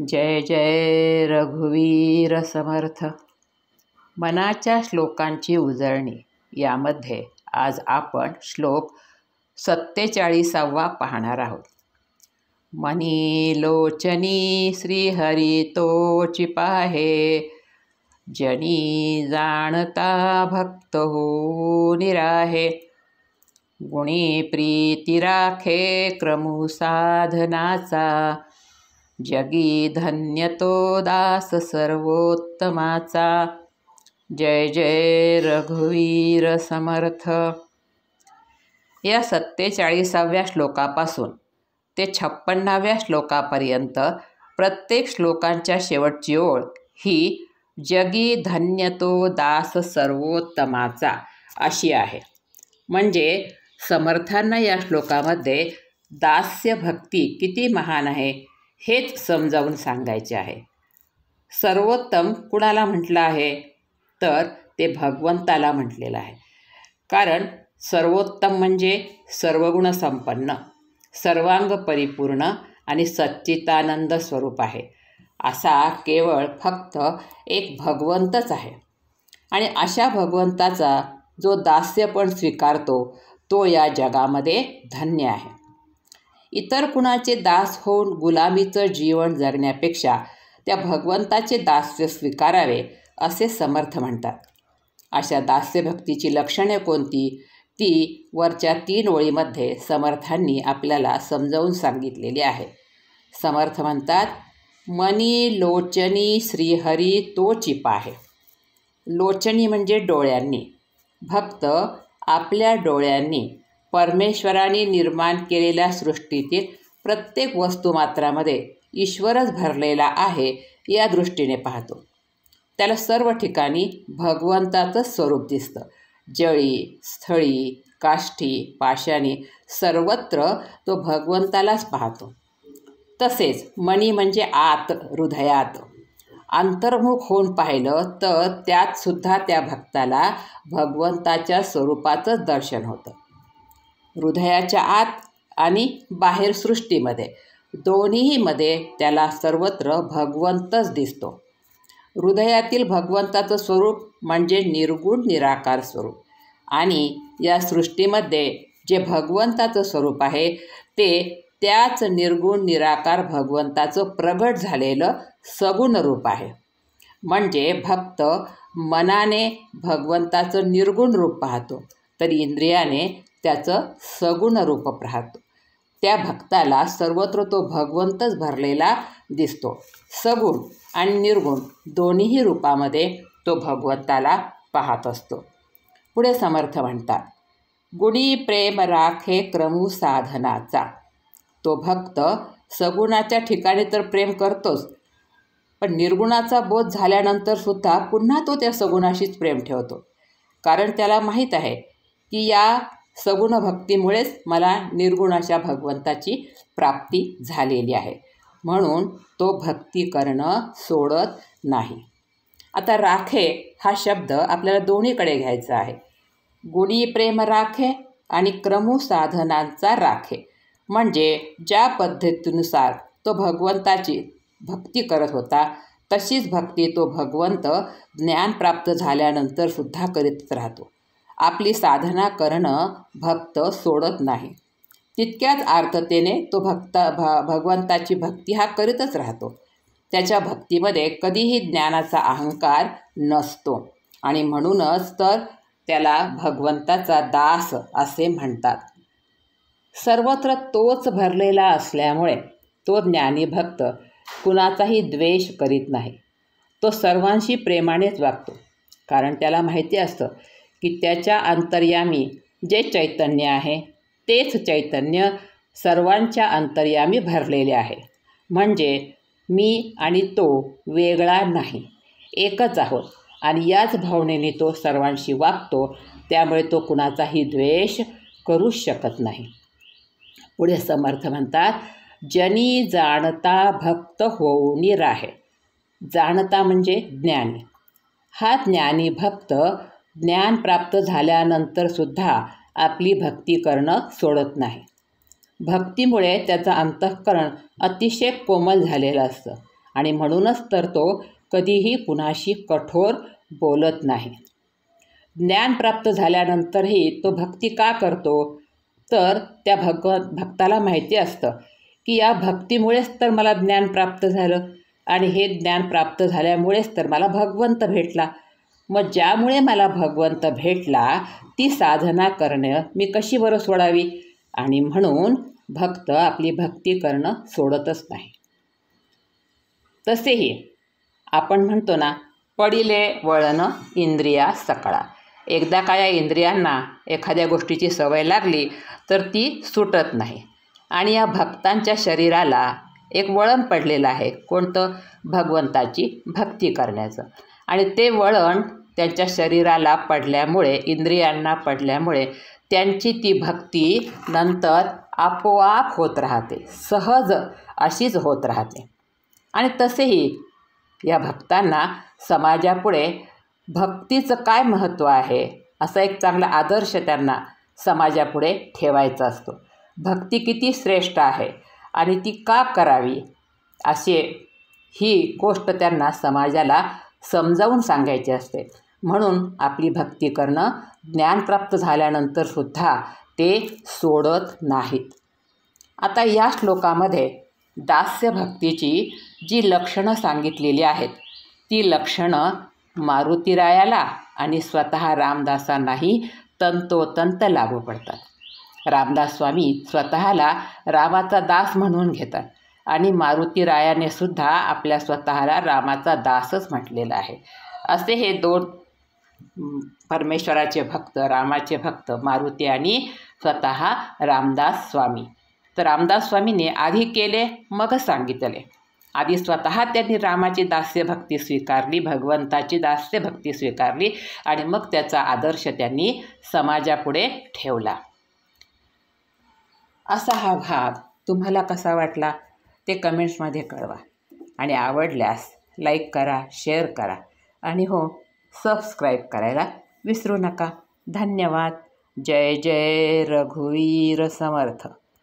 जय जय रघुवीर समर्थ. मनाच्या श्लोकांची उजळणी यामध्ये आज आपण श्लोक 47 पाहणार आहोत. मनी लोचनी श्रीहरी तोची पाहे, जनी जाणता भक्त हो निराहे. गुणी प्रीती राखे क्रमू साधनाचा, जगी धन्य तो दास सर्वोत्तमाचा. जय जय रघुवीर समर्थ. या 47व्या श्लोकापासून ते 56व्या श्लोकापर्यंत प्रत्येक श्लोकांच्या शेवटची ओळ ही जगी धन्य तो दास सर्वोत्तमाचा अशी आहे. म्हणजे समर्थांना या श्लोकामध्ये दास्य भक्ती किती महान आहे हेच समजावून सांगायचे आहे. सर्वोत्तम कुणाला म्हटलं आहे तर ते भगवंताला म्हटलेलं आहे. कारण सर्वोत्तम म्हणजे सर्वगुण संपन्न, सर्वांग परिपूर्ण आणि सच्चिदानंद स्वरूप आहे. असा केवळ फक्त एक भगवंतच आहे. आणि अशा भगवंताचा जो दास्यपण स्वीकारतो तो या जगामध्ये धन्य आहे. इतर कुणाचे दास होऊन गुलामीचं जीवन जगण्यापेक्षा त्या भगवंताचे दास्य स्वीकारावे असे समर्थ म्हणतात. अशा दास्यभक्तीची लक्षणे कोणती ती वरच्या 3 ओळीमध्ये समर्थांनी आपल्याला समजावून सांगितलेली आहे. समर्थ म्हणतात, मनी लोचनी श्रीहरी तोची पाहे. लोचनी म्हणजे डोळ्यांनी. भक्त आपल्या डोळ्यांनी परमेश्वराने निर्माण केलेल्या सृष्टीतील प्रत्येक वस्तुमात्रामध्ये ईश्वरच भरलेला आहे या दृष्टीने पाहतो. त्याला सर्व ठिकाणी भगवंताचं स्वरूप दिसतं. जळी, स्थळी, काष्ठी, पाषाणी सर्वत्र तो भगवंतालाच पाहतो. तसेच मनी म्हणजे आत, हृदयात. अंतर्मुख होऊन पाहिलं तर त्यातसुद्धा त्या भक्ताला भगवंताच्या स्वरूपाचंच दर्शन होतं. हृदयाच्या आत आणि बाहेर सृष्टीमध्ये दोन्हीमध्ये त्याला सर्वत्र भगवंतच दिसतो. हृदयातील भगवंताचं स्वरूप म्हणजे निर्गुण निराकार स्वरूप. आणि या सृष्टीमध्ये जे भगवंताचं स्वरूप आहे ते त्याच निर्गुण निराकार भगवंताचं प्रगट झालेलं सगुण रूप आहे. म्हणजे भक्त मनाने भगवंताचं निर्गुण रूप पाहतो तर इंद्रियाने त्याचं सगुण रूप पाहतो. त्या भक्ताला सर्वत्र तो भगवंतच भरलेला दिसतो. सगुण आणि निर्गुण दोन्हीही रूपामध्ये तो भगवंताला पाहत असतो. पुढे समर्थ म्हणतात, गुणी प्रेम राखे क्रमू साधनाचा. तो भक्त सगुणाच्या ठिकाणी तर प्रेम करतोच, पण निर्गुणाचा बोध झाल्यानंतरसुद्धा पुन्हा तो त्या सगुणाशीच प्रेम ठेवतो. कारण त्याला माहीत आहे की या सगुण भक्तीमुळेच मला निर्गुणाच्या भगवंताची प्राप्ती झालेली आहे. म्हणून तो भक्ती करणं सोडत नाही. आता राखे हा शब्द आपल्याला दोन्हीकडे घ्यायचा आहे. गुणी प्रेम राखे आणि क्रमू साधनांचा राखे. म्हणजे ज्या पद्धतीनुसार तो भगवंताची भक्ती करत होता तशीच भक्ती तो भगवंत ज्ञान प्राप्त झाल्यानंतरसुद्धा करीत राहतो. आपली साधना करणं भक्त सोडत नाही. तितक्याच आर्ततेने तो भगवंताची भक्ती हा करीतच राहतो. त्याच्या भक्तीमध्ये कधीही ज्ञानाचा अहंकार नसतो आणि म्हणूनच तर त्याला भगवंताचा दास असे म्हणतात. सर्वत्र तोच भरलेला असल्यामुळे तो ज्ञानी भक्त कुणाचाही द्वेष करीत नाही. तो सर्वांशी प्रेमानेच वागतो. कारण त्याला माहिती असतं की त्याच्या अंतर्यामी जे चैतन्य आहे तेच चैतन्य सर्वांच्या अंतर्यामी भरलेले आहे. म्हणजे मी आणि तो वेगळा नाही, एकच आहोत. आणि याच भावनेने तो सर्वांशी वागतो. त्यामुळे तो कुणाचाही द्वेष करूच शकत नाही. पुढे समर्थ म्हणतात, जनी जाणता भक्त होऊन राहे. जाणता म्हणजे ज्ञानी. हा ज्ञानी भक्त ज्ञान प्राप्त झाल्यानंतरसुद्धा आपली भक्ती करणं सोडत नाही. भक्तीमुळे त्याचं अंतःकरण अतिशय कोमल झालेलं असतं आणि म्हणूनच तर तो कधीही कुणाशी कठोर बोलत नाही. ज्ञान प्राप्त झाल्यानंतरही तो भक्ती का करतो? तर त्या भक्ताला माहिती असतं की या भक्तीमुळेच तर मला ज्ञान प्राप्त झालं आणि हे ज्ञान प्राप्त झाल्यामुळेच तर मला भगवंत भेटला. मग ज्यामुळे मला भगवंत भेटला ती साधना करणं मी कशी बरं सोडावी? आणि म्हणून भक्त आपली भक्ती करणं सोडतच नाही. तसेही आपण म्हणतो ना, पडिले वळण इंद्रिया सकळा. एकदा का या इंद्रियांना एखाद्या गोष्टीची सवय लागली तर ती सुटत नाही. आणि या भक्तांच्या शरीराला एक वळण पडलेलं आहे. कोणतं? भगवंताची भक्ती करण्याचं. आणि ते वळण त्यांच्या शरीराला पडल्यामुळे, इंद्रियांना पडल्यामुळे त्यांची ती भक्ती नंतर आपोआप होत राहते, सहज अशीच होत राहते. आणि तसेही या भक्तांना समाजापुढे भक्तीचं काय महत्त्व आहे असा एक चांगला आदर्श त्यांना समाजापुढे ठेवायचा असतो. भक्ती किती श्रेष्ठ आहे आणि ती का करावी असे ही गोष्ट त्यांना समाजाला समजावून सांगायची असते. म्हणून आपली भक्ती करणं ज्ञान प्राप्त झाल्यानंतरसुद्धा ते सोडत नाहीत. आता या श्लोकामध्ये दास्य भक्तीची जी लक्षणं सांगितलेली आहेत ती लक्षणं मारुतीरायाला आणि स्वतः रामदासांनाही तंतोतंत लागू पडतात. रामदास स्वामी स्वतःला रामाचा दास म्हणून घेतात आणि मारुतीरायाने सुद्धा आपल्या स्वतःला रामाचा दासच म्हटलेला आहे. असे हे दोन परमेश्वराचे भक्त, रामाचे भक्त, मारुती आणि स्वतः रामदास स्वामी. तर रामदास स्वामीने आधी केले मगच सांगितले. आधी स्वतः त्यांनी रामाची दास्य भक्ती स्वीकारली, भगवंताची दास्य भक्ती स्वीकारली आणि मग त्याचा आदर्श त्यांनी समाजापुढे ठेवला. असा हा भाग तुम्हाला कसा वाटला ते कमेंट्समध्ये कळवा. आणि आवडल्यास लाईक करा, शेअर करा आणि हो, सबस्क्राईब करायला विसरू नका. धन्यवाद. जय जय रघुवीर समर्थ.